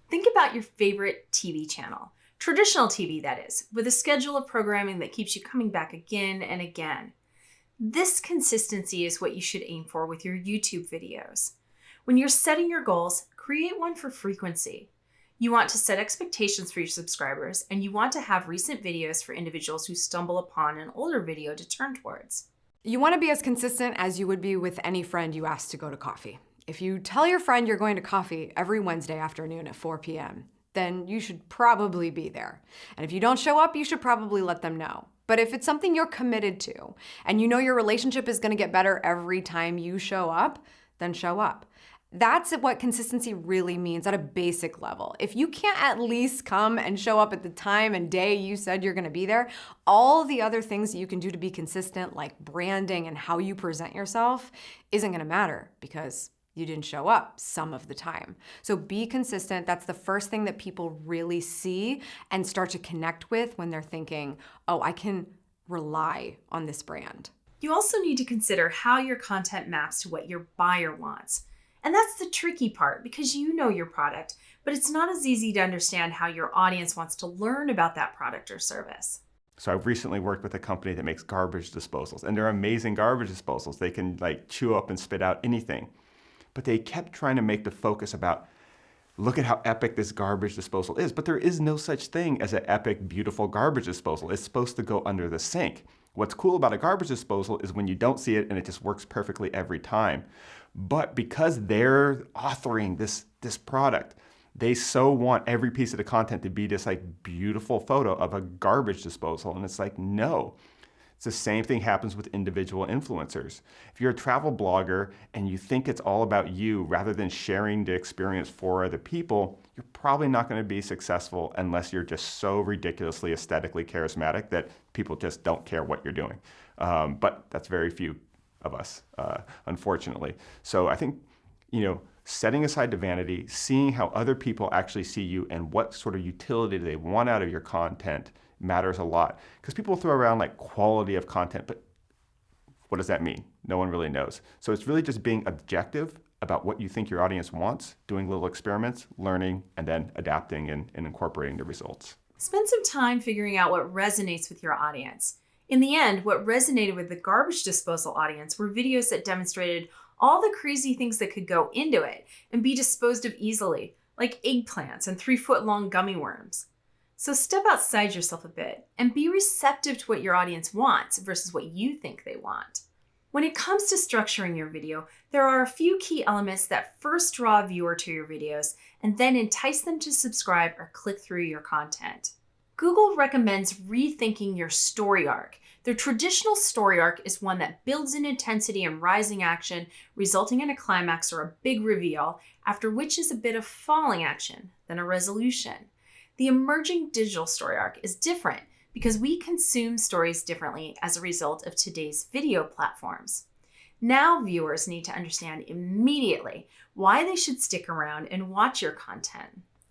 Think about your favorite TV channel, traditional TV that is, with a schedule of programming that keeps you coming back again and again. This consistency is what you should aim for with your YouTube videos. When you're setting your goals, create one for frequency. You want to set expectations for your subscribers, and you want to have recent videos for individuals who stumble upon an older video to turn towards. You want to be as consistent as you would be with any friend you ask to go to coffee. If you tell your friend you're going to coffee every Wednesday afternoon at 4 p.m., then you should probably be there. And if you don't show up, you should probably let them know. But if it's something you're committed to, and you know your relationship is going to get better every time you show up, then show up. That's what consistency really means at a basic level. If you can't at least come and show up at the time and day you said you're gonna be there, all the other things that you can do to be consistent, like branding and how you present yourself, isn't gonna matter because you didn't show up some of the time. So be consistent. That's the first thing that people really see and start to connect with when they're thinking, oh, I can rely on this brand. You also need to consider how your content maps to what your buyer wants. And that's the tricky part because you know your product, but it's not as easy to understand how your audience wants to learn about that product or service. So I've recently worked with a company that makes garbage disposals, and they're amazing garbage disposals. They can like chew up and spit out anything. But they kept trying to make the focus about, look at how epic this garbage disposal is. But there is no such thing as an epic, beautiful garbage disposal. It's supposed to go under the sink. What's cool about a garbage disposal is when you don't see it and it just works perfectly every time. But because they're authoring this product, they so want every piece of the content to be this like beautiful photo of a garbage disposal. And it's like, no. It's the same thing happens with individual influencers. If you're a travel blogger and you think it's all about you rather than sharing the experience for other people, you're probably not going to be successful unless you're just so ridiculously aesthetically charismatic that people just don't care what you're doing. But that's very few of us, unfortunately. So I think, setting aside the vanity, seeing how other people actually see you and what sort of utility they want out of your content matters a lot. Because people throw around like quality of content, but what does that mean? No one really knows. So it's really just being objective about what you think your audience wants, doing little experiments, learning, and then adapting and incorporating the results. Spend some time figuring out what resonates with your audience. In the end, what resonated with the garbage disposal audience were videos that demonstrated all the crazy things that could go into it and be disposed of easily, like eggplants and 3-foot-long gummy worms. So step outside yourself a bit and be receptive to what your audience wants versus what you think they want. When it comes to structuring your video, there are a few key elements that first draw a viewer to your videos and then entice them to subscribe or click through your content. Google recommends rethinking your story arc. Their traditional story arc is one that builds in intensity and rising action, resulting in a climax or a big reveal, after which is a bit of falling action, then a resolution. The emerging digital story arc is different because we consume stories differently as a result of today's video platforms. Now viewers need to understand immediately why they should stick around and watch your content.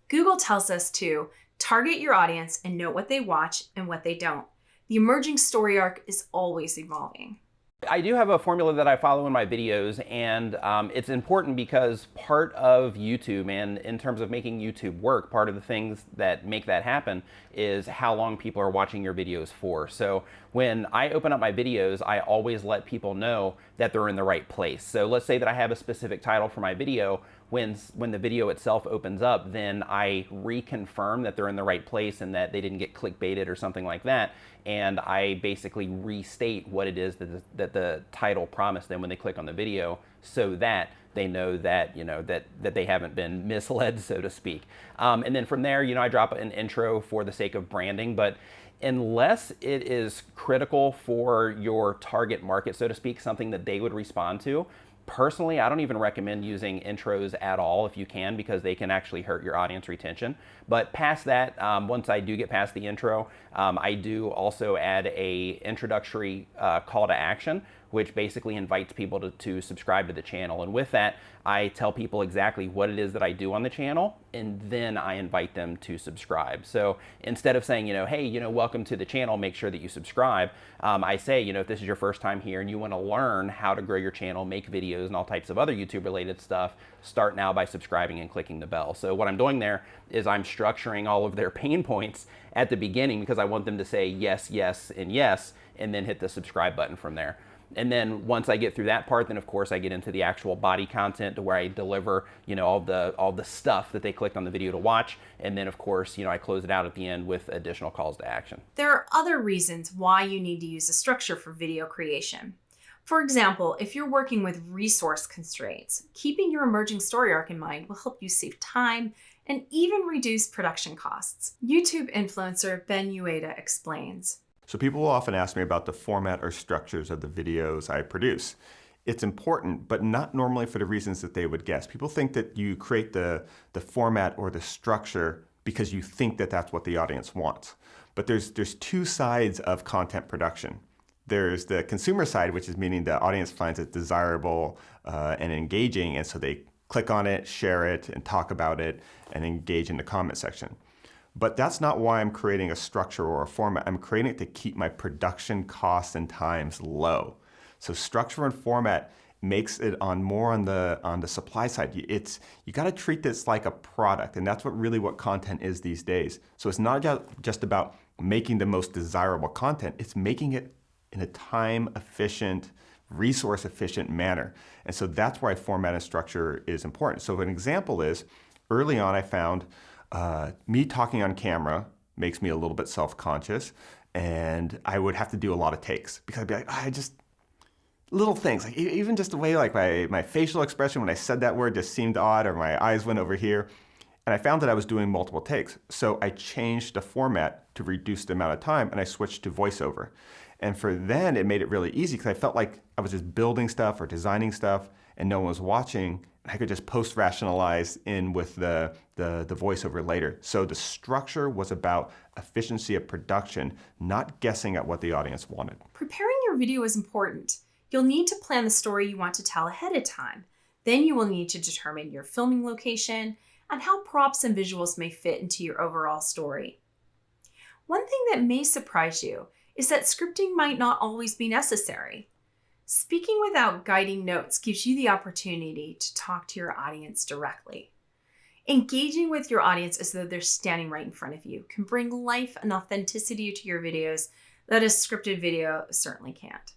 Google tells us to target your audience and know what they watch and what they don't. The emerging story arc is always evolving. I do have a formula that I follow in my videos, and it's important because part of YouTube, and in terms of making YouTube work, part of the things that make that happen is how long people are watching your videos for. So when I open up my videos, I always let people know that they're in the right place. So let's say that I have a specific title for my video. When the video itself opens up, then I reconfirm that they're in the right place and that they didn't get clickbaited or something like that. And I basically restate what it is that the title promised them when they click on the video, so that they know that that they haven't been misled, so to speak. And then from there, I drop an intro for the sake of branding, but unless it is critical for your target market, so to speak, something that they would respond to, personally, I don't even recommend using intros at all if you can, because they can actually hurt your audience retention. But past that, once I do get past the intro, I do also add a introductory call to action which basically invites people to subscribe to the channel. And with that, I tell people exactly what it is that I do on the channel, and then I invite them to subscribe. So instead of saying, hey, welcome to the channel, make sure that you subscribe, I say, if this is your first time here and you want to learn how to grow your channel, make videos, and all types of other YouTube related stuff, start now by subscribing and clicking the bell. So what I'm doing there is I'm structuring all of their pain points at the beginning, because I want them to say yes, yes, and yes, and then hit the subscribe button from there. And then once I get through that part, then of course I get into the actual body content, to where I deliver, all the stuff that they clicked on the video to watch. And then of course, I close it out at the end with additional calls to action. There are other reasons why you need to use a structure for video creation. For example, if you're working with resource constraints, keeping your emerging story arc in mind will help you save time and even reduce production costs. YouTube influencer Ben Ueda explains. So people will often ask me about the format or structures of the videos I produce. It's important, but not normally for the reasons that they would guess. People think that you create the format or the structure because you think that that's what the audience wants. But there's two sides of content production. There's the consumer side, which is meaning the audience finds it desirable and engaging, and so they click on it, share it, and talk about it, and engage in the comment section. But that's not why I'm creating a structure or a format. I'm creating it to keep my production costs and times low. So structure and format makes it more on the supply side. You got to treat this like a product, and that's what content is these days. So it's not just about making the most desirable content. It's making it in a time-efficient, resource-efficient manner. And so that's why format and structure is important. So an example is, early on I found me talking on camera makes me a little bit self-conscious, and I would have to do a lot of takes, because I'd be like, little things, like even just the way like my facial expression when I said that word just seemed odd, or my eyes went over here. And I found that I was doing multiple takes. So I changed the format to reduce the amount of time, and I switched to voiceover. And for then, it made it really easy, because I felt like I was just building stuff or designing stuff and no one was watching. And I could just post-rationalize in with the voiceover later. So the structure was about efficiency of production, not guessing at what the audience wanted. Preparing your video is important. You'll need to plan the story you want to tell ahead of time. Then you will need to determine your filming location and how props and visuals may fit into your overall story. One thing that may surprise you is that scripting might not always be necessary. Speaking without guiding notes gives you the opportunity to talk to your audience directly. Engaging with your audience as though they're standing right in front of you can bring life and authenticity to your videos that a scripted video certainly can't.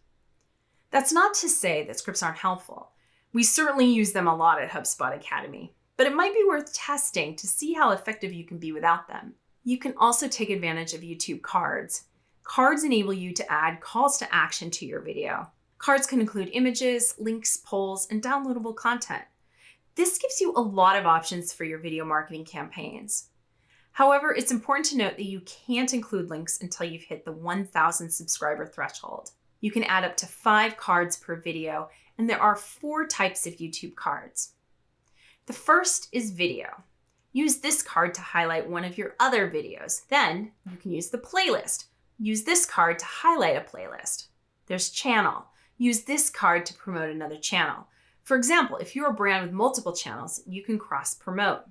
That's not to say that scripts aren't helpful. We certainly use them a lot at HubSpot Academy, but it might be worth testing to see how effective you can be without them. You can also take advantage of YouTube cards. Cards enable you to add calls to action to your video. Cards can include images, links, polls, and downloadable content. This gives you a lot of options for your video marketing campaigns. However, it's important to note that you can't include links until you've hit the 1,000 subscriber threshold. You can add up to 5 cards per video, and there are 4 types of YouTube cards. The first is video. Use this card to highlight one of your other videos. Then you can use the playlist. Use this card to highlight a playlist. There's channel. Use this card to promote another channel. For example, if you're a brand with multiple channels, you can cross-promote.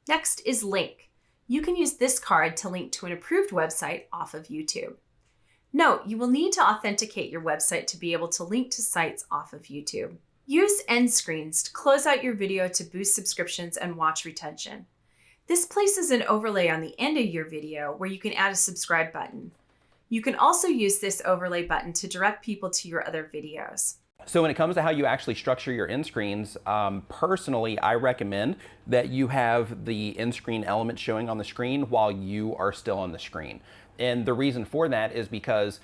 Next is link. You can use this card to link to an approved website off of YouTube. Note, you will need to authenticate your website to be able to link to sites off of YouTube. Use end screens to close out your video to boost subscriptions and watch retention. This places an overlay on the end of your video where you can add a subscribe button. You can also use this overlay button to direct people to your other videos. So when it comes to how you actually structure your end screens, personally, I recommend that you have the end screen element showing on the screen while you are still on the screen. And the reason for that is because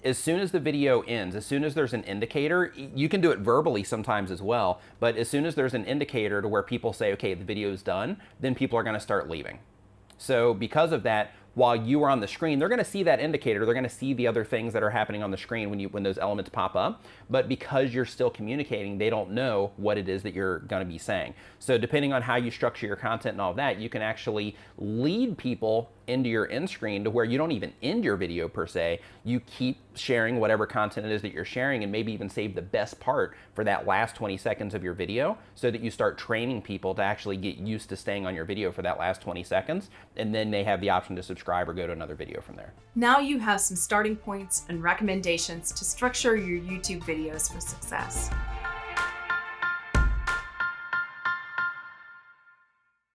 as soon as the video ends, as soon as there's an indicator, you can do it verbally sometimes as well, but as soon as there's an indicator to where people say, okay, the video is done, then people are going to start leaving. So because of that, while you are on the screen, they're gonna see that indicator. They're gonna see the other things that are happening on the screen when those elements pop up. But because you're still communicating, they don't know what it is that you're gonna be saying. So depending on how you structure your content and all of that, you can actually lead people into your end screen to where you don't even end your video per se. You keep sharing whatever content it is that you're sharing, and maybe even save the best part for that last 20 seconds of your video, so that you start training people to actually get used to staying on your video for that last 20 seconds, and then they have the option to subscribe or go to another video from there. Now you have some starting points and recommendations to structure your YouTube videos for success.